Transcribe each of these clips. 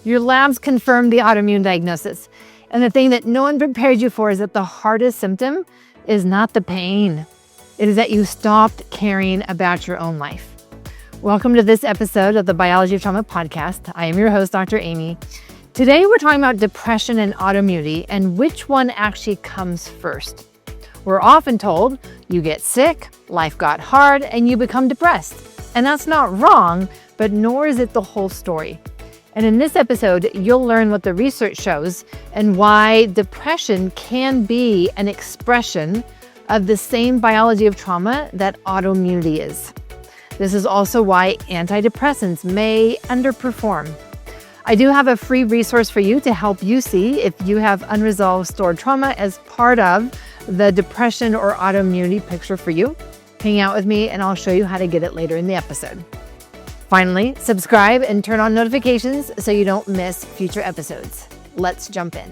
Your labs confirmed the autoimmune diagnosis. And the thing that no one prepared you for is that the hardest symptom is not the pain. It is that you stopped caring about your own life. Welcome to this episode of the Biology of Trauma podcast. I am your host, Dr. Aimie. Today, we're talking about depression and autoimmunity and which one actually comes first. We're often told you get sick, life got hard, and you become depressed. And that's not wrong, but nor is it the whole story. And in this episode, you'll learn what the research shows and why depression can be an expression of the same biology of trauma that autoimmunity is. This is also why antidepressants may underperform. I do have a free resource for you to help you see if you have unresolved stored trauma as part of the depression or autoimmunity picture for you. Hang out with me and I'll show you how to get it later in the episode. Finally, subscribe and turn on notifications so you don't miss future episodes. Let's jump in.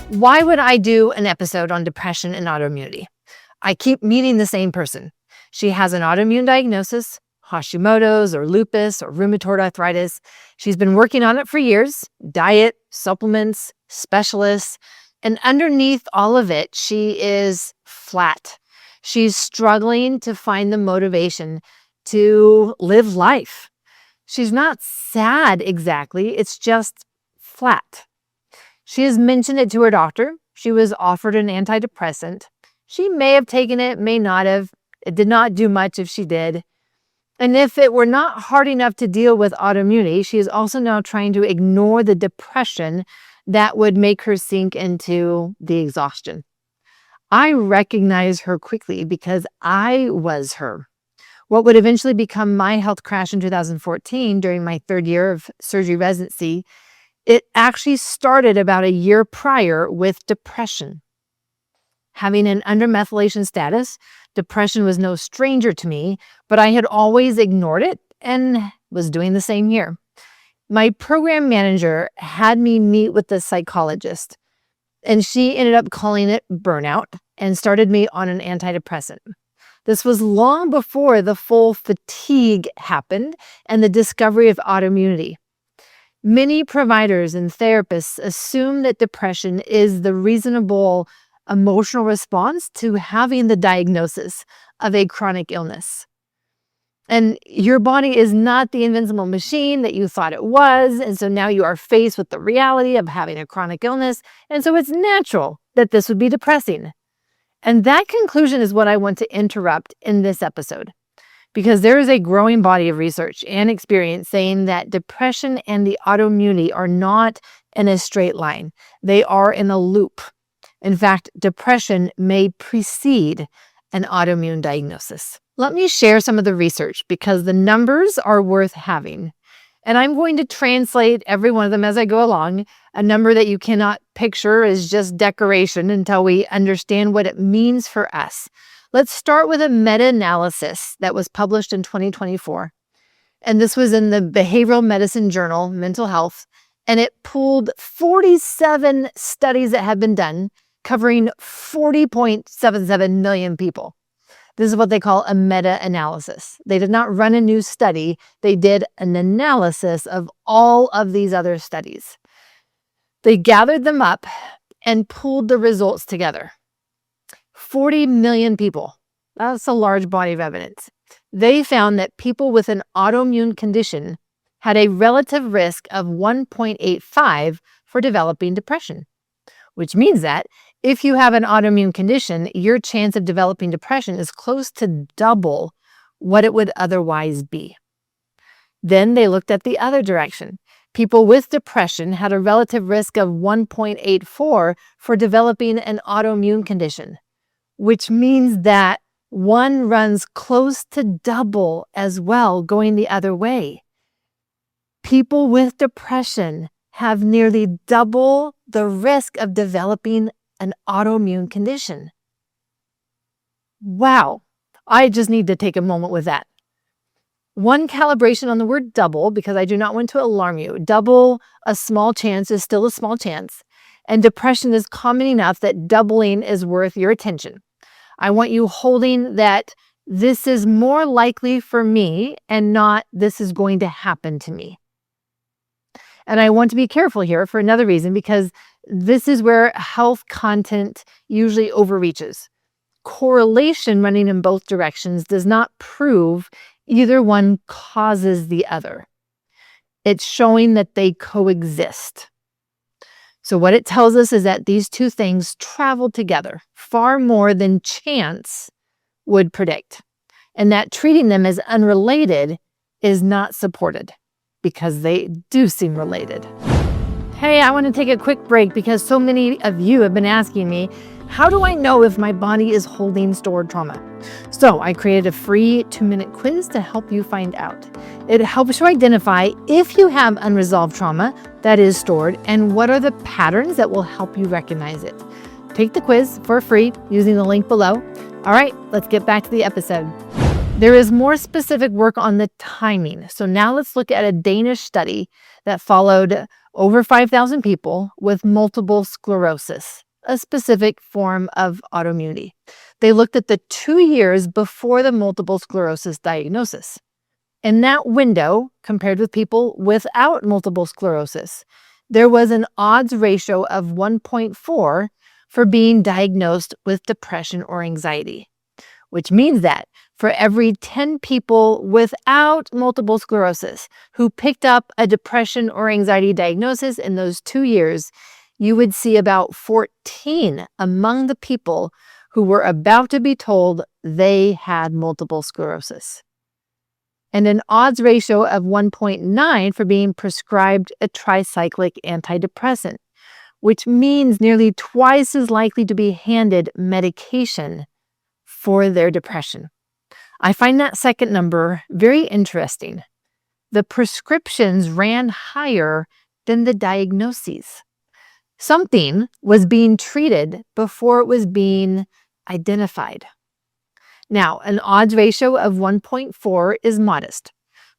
Why would I do an episode on depression and autoimmunity? I keep meeting the same person. She has an autoimmune diagnosis, Hashimoto's or lupus or rheumatoid arthritis. She's been working on it for years, diet, supplements, specialists, and underneath all of it, she is flat. She's struggling to find the motivation to live life. She's not sad exactly, it's just flat. She has mentioned it to her doctor. She was offered an antidepressant. She may have taken it, may not have. It did not do much if she did. And if it were not hard enough to deal with autoimmunity, she is also now trying to ignore the depression that would make her sink into the exhaustion. I recognize her quickly because I was her. What would eventually become my health crash in 2014 during my third year of surgery residency, it actually started about a year prior with depression. Having an undermethylation status, depression was no stranger to me, but I had always ignored it and was doing the same here. My program manager had me meet with the psychologist, and she ended up calling it burnout and started me on an antidepressant. This was long before the full fatigue happened and the discovery of autoimmunity. Many providers and therapists assume that depression is the reasonable emotional response to having the diagnosis of a chronic illness. And your body is not the invincible machine that you thought it was. And so now you are faced with the reality of having a chronic illness. And so it's natural that this would be depressing. And that conclusion is what I want to interrupt in this episode, because there is a growing body of research and experience saying that depression and the autoimmunity are not in a straight line. They are in a loop. In fact, depression may precede an autoimmune diagnosis. Let me share some of the research because the numbers are worth having. And I'm going to translate every one of them as I go along. A number that you cannot picture is just decoration until we understand what it means for us. Let's start with a meta-analysis that was published in 2024. And this was in the Behavioral Medicine Journal, Mental Health. And it pooled 47 studies that have been done covering 40.77 million people. This is what they call a meta-analysis. They did not run a new study. They did an analysis of all of these other studies. They gathered them up and pooled the results together. 40 million people. That's a large body of evidence. They found that people with an autoimmune condition had a relative risk of 1.85 for developing depression, which means that if you have an autoimmune condition, your chance of developing depression is close to double what it would otherwise be. Then they looked at the other direction. People with depression had a relative risk of 1.84 for developing an autoimmune condition, which means that one runs close to double as well going the other way. People with depression have nearly double the risk of developing an autoimmune condition. Wow, I just need to take a moment with that. One calibration on the word double, because I do not want to alarm you. Double a small chance is still a small chance. And depression is common enough that doubling is worth your attention. I want you holding that this is more likely for me and not this is going to happen to me. And I want to be careful here for another reason, because this is where health content usually overreaches. Correlation running in both directions does not prove either one causes the other. It's showing that they coexist. So what it tells us is that these two things travel together far more than chance would predict, and that treating them as unrelated is not supported because they do seem related. Hey, I want to take a quick break because so many of you have been asking me, how do I know if my body is holding stored trauma? So I created a free 2-minute quiz to help you find out. It helps you identify if you have unresolved trauma that is stored and what are the patterns that will help you recognize it. Take the quiz for free using the link below. All right, let's get back to the episode. There is more specific work on the timing. So now let's look at a Danish study that followed over 5,000 people with multiple sclerosis, a specific form of autoimmunity. They looked at the 2 years before the multiple sclerosis diagnosis. In that window, compared with people without multiple sclerosis, there was an odds ratio of 1.4 for being diagnosed with depression or anxiety, which means that for every 10 people without multiple sclerosis who picked up a depression or anxiety diagnosis in those 2 years, you would see about 14 among the people who were about to be told they had multiple sclerosis. And an odds ratio of 1.9 for being prescribed a tricyclic antidepressant, which means nearly twice as likely to be handed medication for their depression. I find that second number very interesting. The prescriptions ran higher than the diagnoses. Something was being treated before it was being identified. Now, an odds ratio of 1.4 is modest.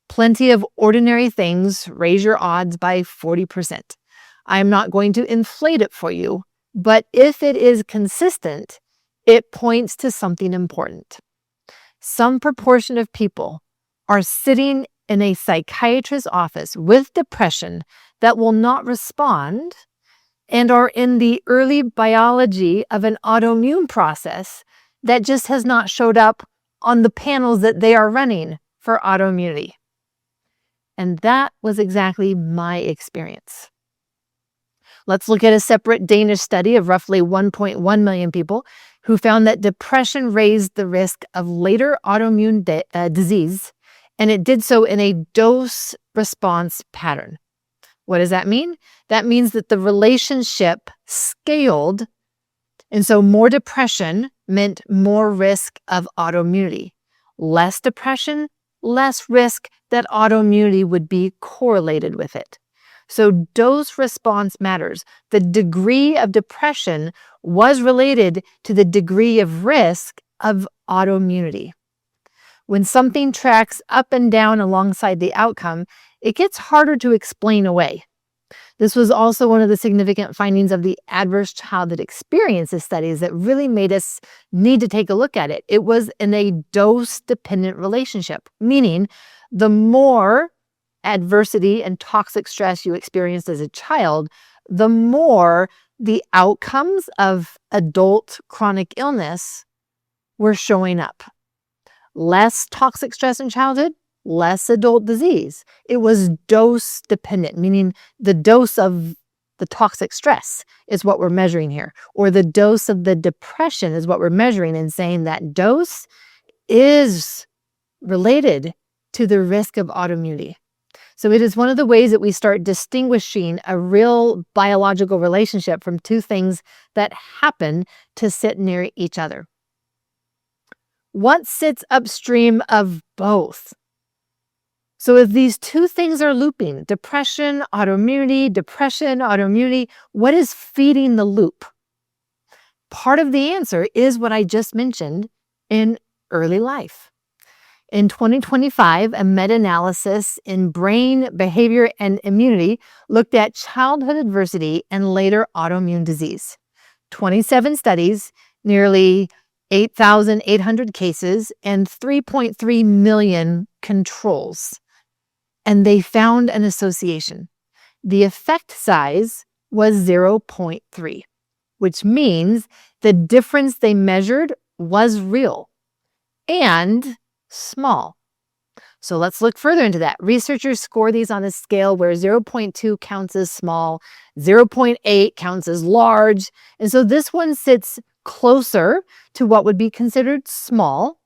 Plenty of ordinary things raise your odds by 40%. I'm not going to inflate it for you, but if it is consistent, it points to something important. Some proportion of people are sitting in a psychiatrist's office with depression that will not respond and are in the early biology of an autoimmune process that just has not showed up on the panels that they are running for autoimmunity. And that was exactly my experience. Let's look at a separate Danish study of roughly 1.1 million people who found that depression raised the risk of later autoimmune disease, and it did so in a dose-response pattern. What does that mean? That means that the relationship scaled, and so more depression meant more risk of autoimmunity. Less depression, less risk that autoimmunity would be correlated with it. So dose response matters. The degree of depression was related to the degree of risk of autoimmunity. When something tracks up and down alongside the outcome, it gets harder to explain away. This was also one of the significant findings of the adverse childhood experiences studies that really made us need to take a look at it. It was in a dose-dependent relationship, meaning the more adversity and toxic stress you experienced as a child, the more the outcomes of adult chronic illness were showing up. Less toxic stress in childhood, less adult disease. It was dose dependent, meaning the dose of the toxic stress is what we're measuring here, or the dose of the depression is what we're measuring and saying that dose is related to the risk of autoimmunity. So it is one of the ways that we start distinguishing a real biological relationship from two things that happen to sit near each other. What sits upstream of both? So if these two things are looping, depression, autoimmunity, what is feeding the loop? Part of the answer is what I just mentioned in early life. In 2025, a meta-analysis in brain, behavior, and immunity looked at childhood adversity and later autoimmune disease. 27 studies, nearly 8,800 cases, and 3.3 million controls. And they found an association. The effect size was 0.3, which means the difference they measured was real and small. So let's look further into that. Researchers score these on a scale where 0.2 counts as small, 0.8 counts as large. And so this one sits closer to what would be considered small.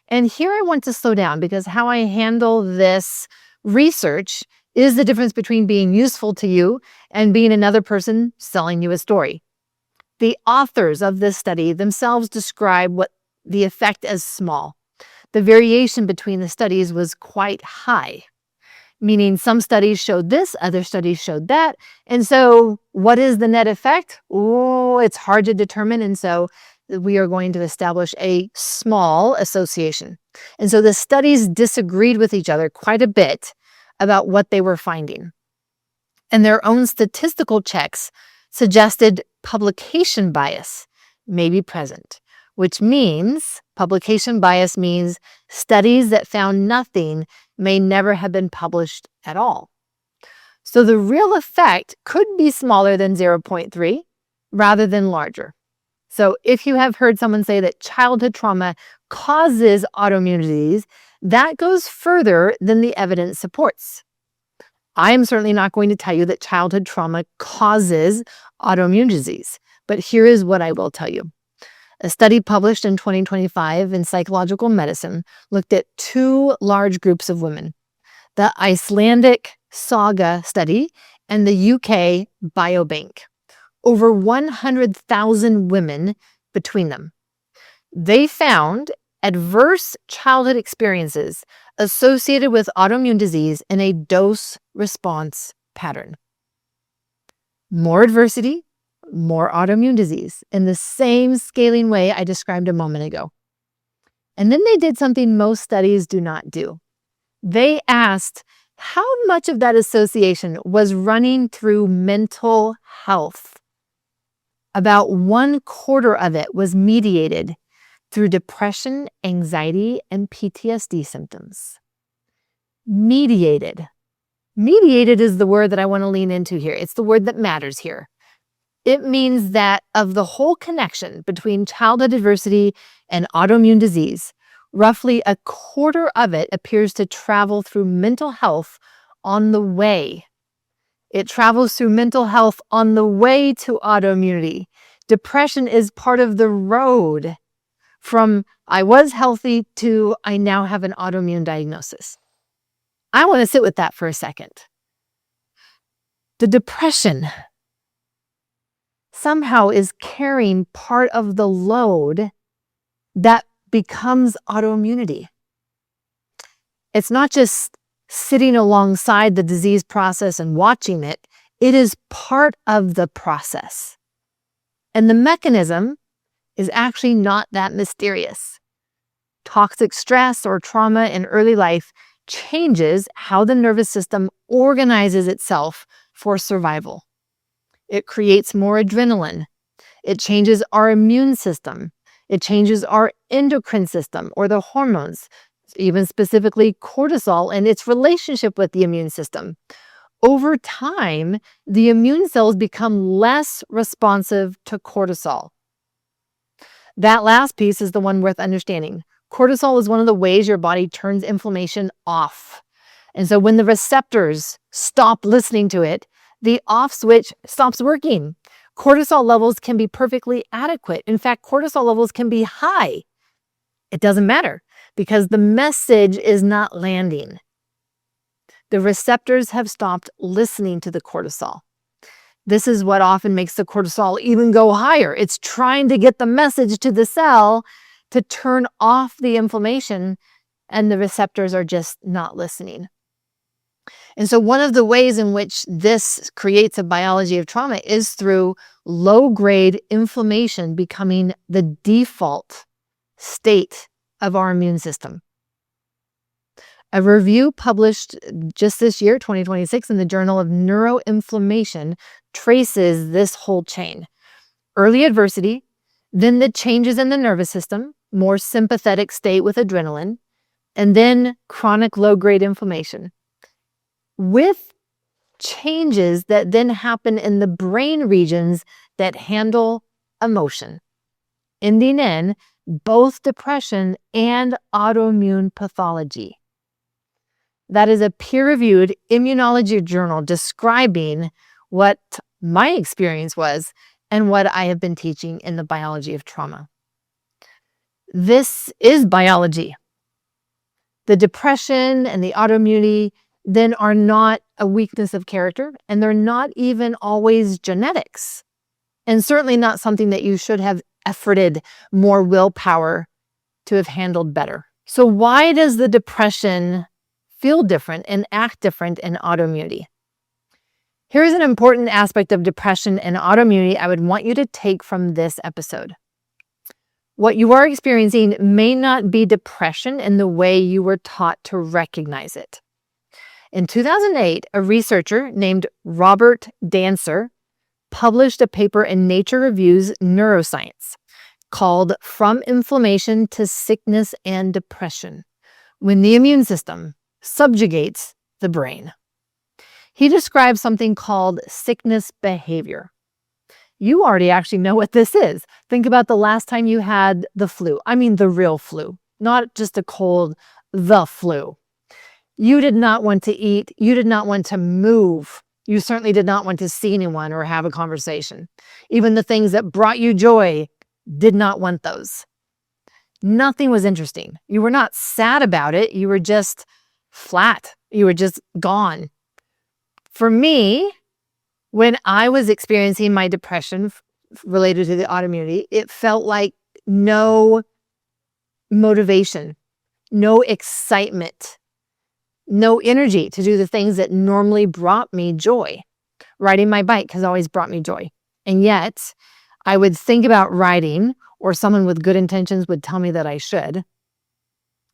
And here I want to slow down because how I handle this research is the difference between being useful to you and being another person selling you a story. The authors of this study themselves describe what the effect as small. The variation between the studies was quite high, meaning some studies showed this, other studies showed that. And so what is the net effect? Oh, it's hard to determine. And so we are going to establish a small association. And so the studies disagreed with each other quite a bit about what they were finding. And their own statistical checks suggested publication bias may be present, which means publication bias means studies that found nothing may never have been published at all. So the real effect could be smaller than 0.3 rather than larger. So if you have heard someone say that childhood trauma causes autoimmune disease, that goes further than the evidence supports. I am certainly not going to tell you that childhood trauma causes autoimmune disease, but here is what I will tell you. A study published in 2025 in Psychological Medicine looked at two large groups of women, the Icelandic Saga study and the UK Biobank. Over 100,000 women between them. They found adverse childhood experiences associated with autoimmune disease in a dose-response pattern. More adversity, more autoimmune disease in the same scaling way I described a moment ago. And then they did something most studies do not do. They asked how much of that association was running through mental health. About 1/4 of it was mediated through depression, anxiety, and PTSD symptoms. Mediated. Mediated is the word that I want to lean into here. It's the word that matters here. It means that of the whole connection between childhood adversity and autoimmune disease, roughly 1/4 of it appears to travel through mental health on the way. It travels through mental health on the way to autoimmunity. Depression is part of the road from I was healthy to I now have an autoimmune diagnosis. I want to sit with that for a second. The depression somehow is carrying part of the load that becomes autoimmunity. It's not just sitting alongside the disease process and watching it. It is part of the process. And the mechanism is actually not that mysterious. Toxic stress or trauma in early life changes how the nervous system organizes itself for survival. It creates more adrenaline. It changes our immune system. It changes our endocrine system or the hormones, even specifically cortisol and its relationship with the immune system. Over time, the immune cells become less responsive to cortisol. That last piece is the one worth understanding. Cortisol is one of the ways your body turns inflammation off. And so when the receptors stop listening to it, the off switch stops working. Cortisol levels can be perfectly adequate. In fact, cortisol levels can be high. It doesn't matter because the message is not landing. The receptors have stopped listening to the cortisol. This is what often makes the cortisol even go higher. It's trying to get the message to the cell to turn off the inflammation, and the receptors are just not listening. And so one of the ways in which this creates a biology of trauma is through low-grade inflammation becoming the default state of our immune system. A review published just this year, 2026, in the Journal of Neuroinflammation traces this whole chain. Early adversity, then the changes in the nervous system, more sympathetic state with adrenaline, and then chronic low-grade inflammation, with changes that then happen in the brain regions that handle emotion, ending in both depression and autoimmune pathology. That is a peer-reviewed immunology journal describing what my experience was and what I have been teaching in the biology of trauma. This is biology. The depression and the autoimmunity then are not a weakness of character, and they're not even always genetics, and certainly not something that you should have efforted more willpower to have handled better. So why does the depression feel different and act different in autoimmunity? Here's an important aspect of depression and autoimmunity I would want you to take from this episode. What you are experiencing may not be depression in the way you were taught to recognize it. In 2008, a researcher named Robert Dancer published a paper in Nature Reviews Neuroscience called From Inflammation to Sickness and Depression, when the immune system subjugates the brain. He describes something called sickness behavior. You already actually know what this is. Think about the last time you had the flu. I mean the real flu, not just a cold, the flu. You did not want to eat. You did not want to move. You certainly did not want to see anyone or have a conversation. Even the things that brought you joy did not want those. Nothing was interesting. You were not sad about it. You were just flat. You were just gone. For me, when I was experiencing my depression related to the autoimmunity, it felt like no motivation, no excitement, no energy to do the things that normally brought me joy. Riding my bike has always brought me joy. And yet, I would think about riding, or someone with good intentions would tell me that I should.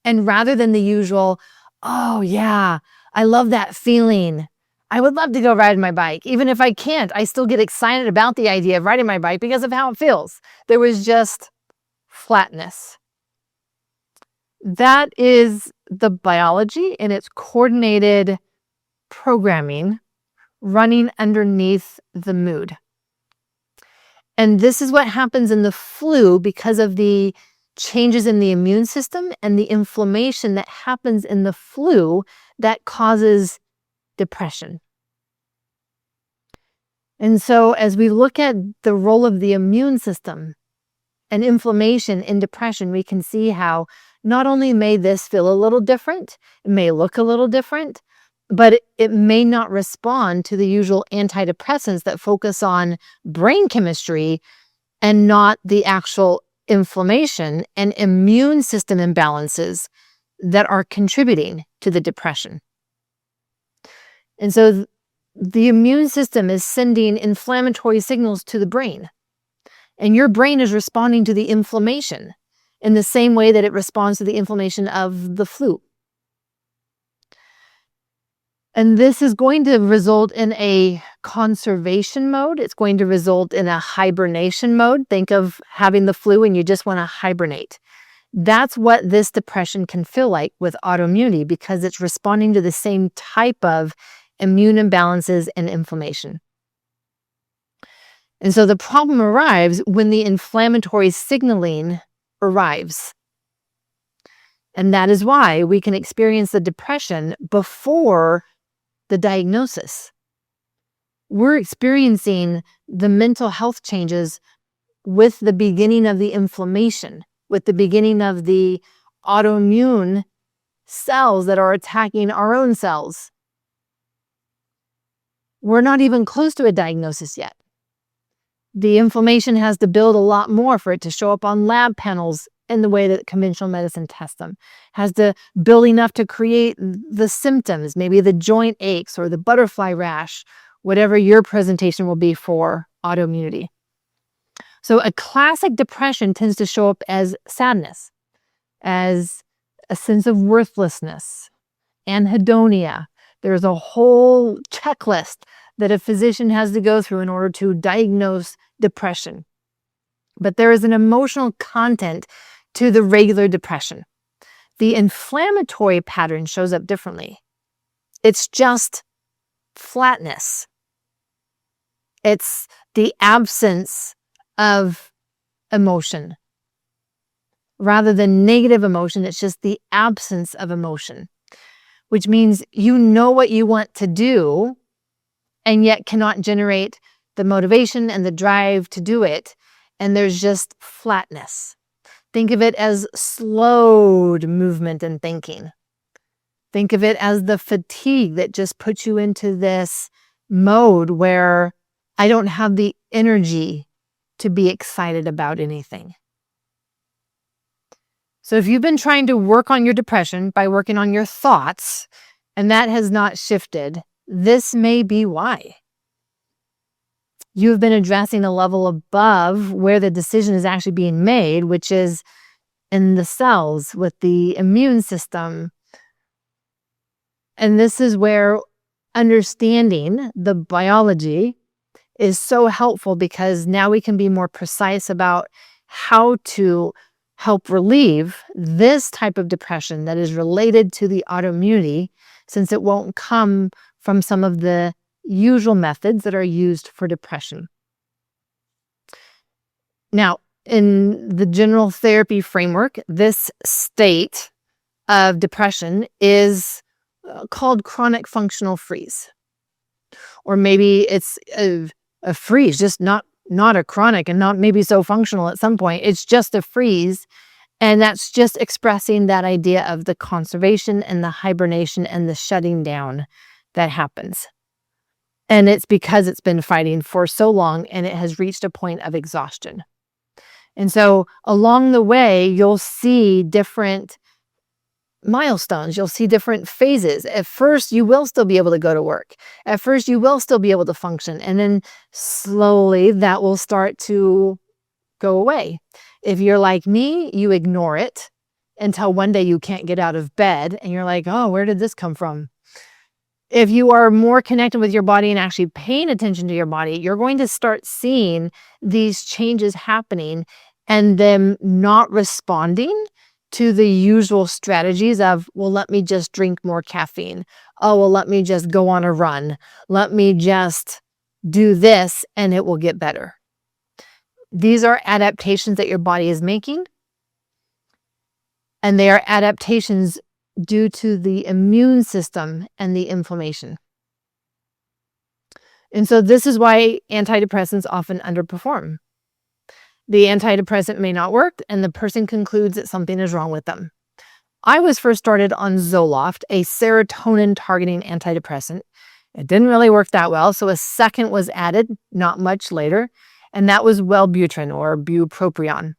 And rather than the usual, oh yeah, I love that feeling, I would love to go ride my bike. Even if I can't, I still get excited about the idea of riding my bike because of how it feels. There was just flatness. That is the biology and its coordinated programming running underneath the mood. And this is what happens in the flu because of the changes in the immune system and the inflammation that happens in the flu that causes depression. And so as we look at the role of the immune system and inflammation in depression, we can see how not only may this feel a little different, it may look a little different, but it may not respond to the usual antidepressants that focus on brain chemistry and not the actual inflammation and immune system imbalances that are contributing to the depression. And so the immune system is sending inflammatory signals to the brain, and your brain is responding to the inflammation in the same way that it responds to the inflammation of the flu. And this is going to result in a conservation mode. It's going to result in a hibernation mode. Think of having the flu and you just want to hibernate. That's what this depression can feel like with autoimmunity because it's responding to the same type of immune imbalances and inflammation. And so the problem arrives when the inflammatory signaling arrives. And that is why we can experience the depression before the diagnosis. We're experiencing the mental health changes with the beginning of the inflammation, with the beginning of the autoimmune cells that are attacking our own cells. We're not even close to a diagnosis yet. The inflammation has to build a lot more for it to show up on lab panels in the way that conventional medicine tests them. Has to build enough to create the symptoms, maybe the joint aches or the butterfly rash, whatever your presentation will be for autoimmunity. So a classic depression tends to show up as sadness, as a sense of worthlessness, anhedonia. There's a whole checklist that a physician has to go through in order to diagnose depression. But there is an emotional content to the regular depression. The inflammatory pattern shows up differently. It's just flatness. It's the absence of emotion. Rather than negative emotion, it's just the absence of emotion, which means you know what you want to do and yet cannot generate the motivation and the drive to do it. And there's just flatness. Think of it as slowed movement and thinking. Think of it as the fatigue that just puts you into this mode where I don't have the energy to be excited about anything. So if you've been trying to work on your depression by working on your thoughts, and that has not shifted, this may be why. You've been addressing a level above where the decision is actually being made, which is in the cells with the immune system. And this is where understanding the biology is so helpful, because now we can be more precise about how to help relieve this type of depression that is related to the autoimmunity, since it won't come from some of the usual methods that are used for depression. Now, in the general therapy framework, this state of depression is called chronic functional freeze. Or maybe it's a freeze, just not a chronic and not maybe so functional at some point. It's just a freeze. And that's just expressing that idea of the conservation and the hibernation and the shutting down that happens. And it's because it's been fighting for so long and it has reached a point of exhaustion. And so along the way, you'll see different milestones. You'll see different phases. At first, you will still be able to go to work. At first, you will still be able to function. And then slowly that will start to go away. If you're like me, you ignore it until one day you can't get out of bed and you're like, oh, where did this come from? If you are more connected with your body and actually paying attention to your body, you're going to start seeing these changes happening and them not responding to the usual strategies of, well, let me just drink more caffeine. Oh, well, let me just go on a run. Let me just do this and it will get better. These are adaptations that your body is making, and they are adaptations due to the immune system and the inflammation. And so this is why antidepressants often underperform. The antidepressant may not work, and the person concludes that something is wrong with them. I was first started on Zoloft, a serotonin targeting antidepressant. It didn't really work that well, so a second was added not much later, and that was Wellbutrin or bupropion.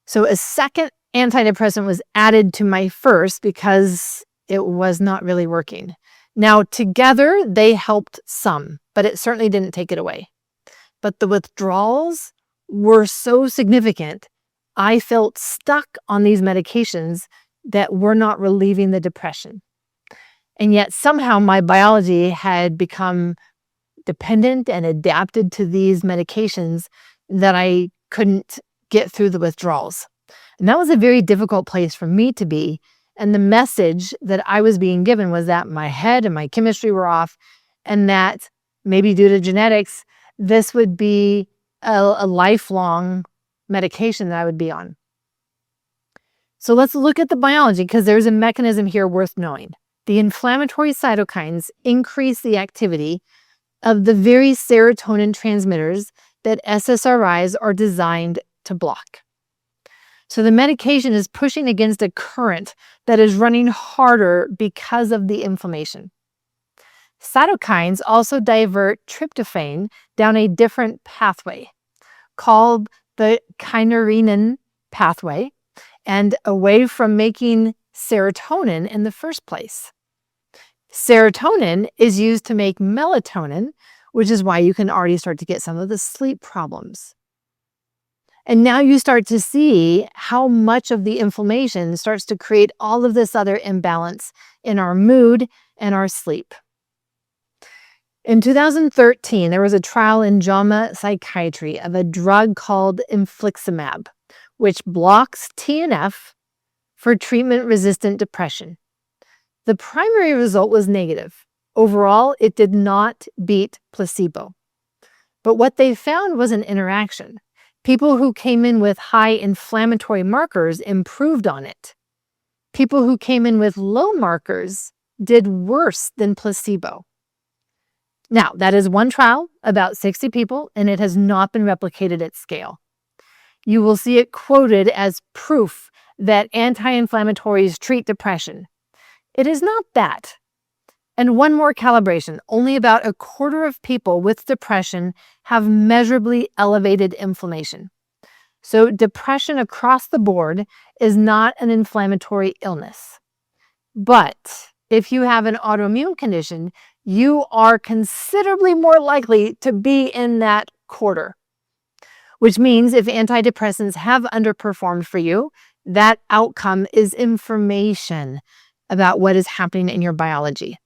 So a second antidepressant was added to my first because it was not really working. Now, together, they helped some, but it certainly didn't take it away. But the withdrawals were so significant, I felt stuck on these medications that were not relieving the depression. And yet somehow my biology had become dependent and adapted to these medications that I couldn't get through the withdrawals. And that was a very difficult place for me to be. And the message that I was being given was that my head and my chemistry were off, and that maybe due to genetics, this would be a lifelong medication that I would be on. So let's look at the biology, because there's a mechanism here worth knowing. The inflammatory cytokines increase the activity of the very serotonin transmitters that SSRIs are designed to block. So the medication is pushing against a current that is running harder because of the inflammation. Cytokines also divert tryptophan down a different pathway called the kynurenine pathway and away from making serotonin in the first place. Serotonin is used to make melatonin, which is why you can already start to get some of the sleep problems. And now you start to see how much of the inflammation starts to create all of this other imbalance in our mood and our sleep. In 2013, there was a trial in JAMA Psychiatry of a drug called infliximab, which blocks TNF for treatment-resistant depression. The primary result was negative. Overall, it did not beat placebo. But what they found was an interaction. People who came in with high inflammatory markers improved on it. People who came in with low markers did worse than placebo. Now, that is one trial, about 60 people, and it has not been replicated at scale. You will see it quoted as proof that anti-inflammatories treat depression. It is not that. And one more calibration, only about a quarter of people with depression have measurably elevated inflammation. So depression across the board is not an inflammatory illness. But if you have an autoimmune condition, you are considerably more likely to be in that quarter. Which means if antidepressants have underperformed for you, that outcome is information about what is happening in your biology.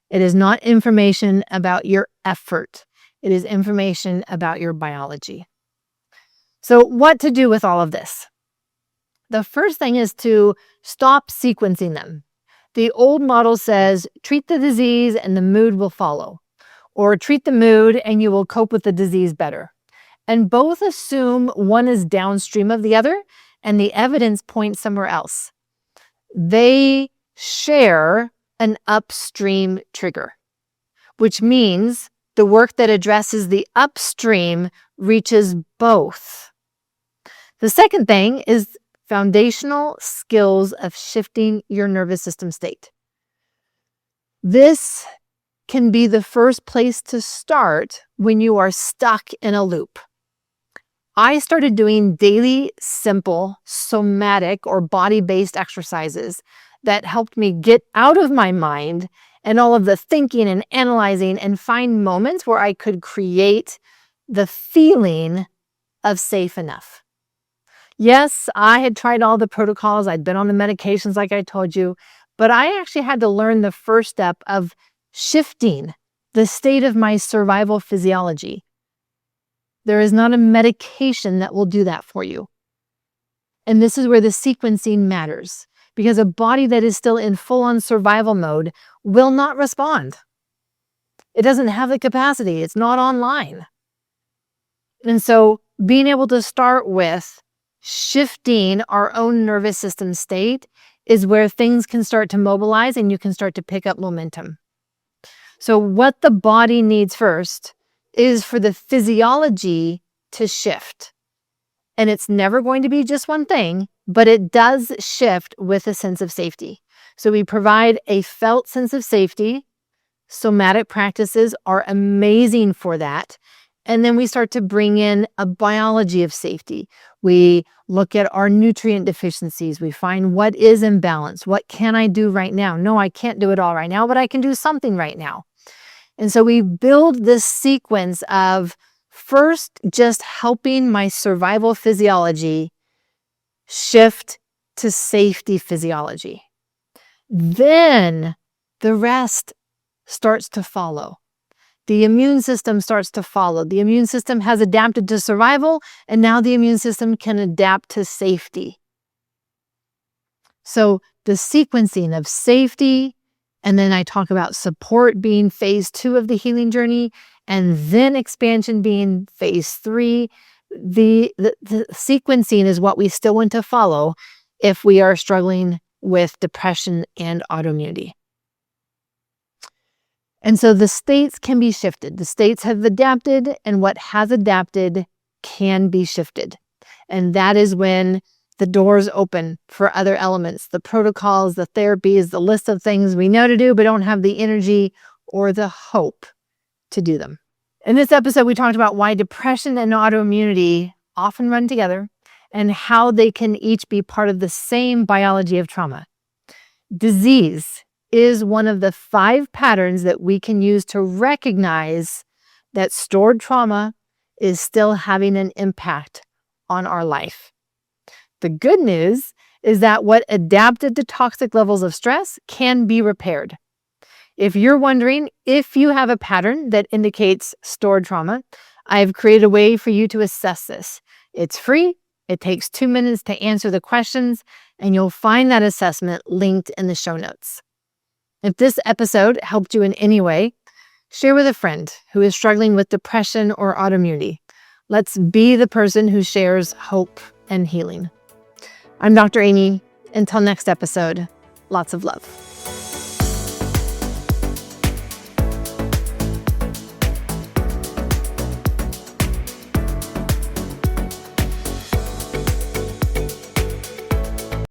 It is not information about your effort. It is information about your biology. So what to do with all of this? The first thing is to stop sequencing them. The old model says, treat the disease and the mood will follow, or treat the mood and you will cope with the disease better. And both assume one is downstream of the other and the evidence points somewhere else. They share an upstream trigger, which means the work that addresses the upstream reaches both. The second thing is foundational skills of shifting your nervous system state. This can be the first place to start when you are stuck in a loop. I started doing daily, simple, somatic or body-based exercises that helped me get out of my mind and all of the thinking and analyzing and find moments where I could create the feeling of safe enough. Yes, I had tried all the protocols. I'd been on the medications like I told you, but I actually had to learn the first step of shifting the state of my survival physiology. There is not a medication that will do that for you. And this is where the sequencing matters, because a body that is still in full-on survival mode will not respond. It doesn't have the capacity. It's not online. And so being able to start with shifting our own nervous system state is where things can start to mobilize and you can start to pick up momentum. So what the body needs first is for the physiology to shift. And it's never going to be just one thing, but it does shift with a sense of safety. So we provide a felt sense of safety. Somatic practices are amazing for that. And then we start to bring in a biology of safety. We look at our nutrient deficiencies. We find what is imbalanced. What can I do right now? No, I can't do it all right now, but I can do something right now. And so we build this sequence of first just helping my survival physiology shift to safety physiology. Then the rest starts to follow. The immune system starts to follow. The immune system has adapted to survival, and now the immune system can adapt to safety. So the sequencing of safety, and then I talk about support being phase 2 of the healing journey, and then expansion being phase 3. The sequencing is what we still want to follow if we are struggling with depression and autoimmunity. And so the states can be shifted. The states have adapted, and what has adapted can be shifted. And that is when the doors open for other elements, the protocols, the therapies, the list of things we know to do, but don't have the energy or the hope to do them. In this episode, we talked about why depression and autoimmunity often run together and how they can each be part of the same biology of trauma. Disease is one of the 5 patterns that we can use to recognize that stored trauma is still having an impact on our life. The good news is that what adapted to toxic levels of stress can be repaired. If you're wondering if you have a pattern that indicates stored trauma, I've created a way for you to assess this. It's free. It takes 2 minutes to answer the questions, and you'll find that assessment linked in the show notes. If this episode helped you in any way, share with a friend who is struggling with depression or autoimmunity. Let's be the person who shares hope and healing. I'm Dr. Aimie. Until next episode, lots of love.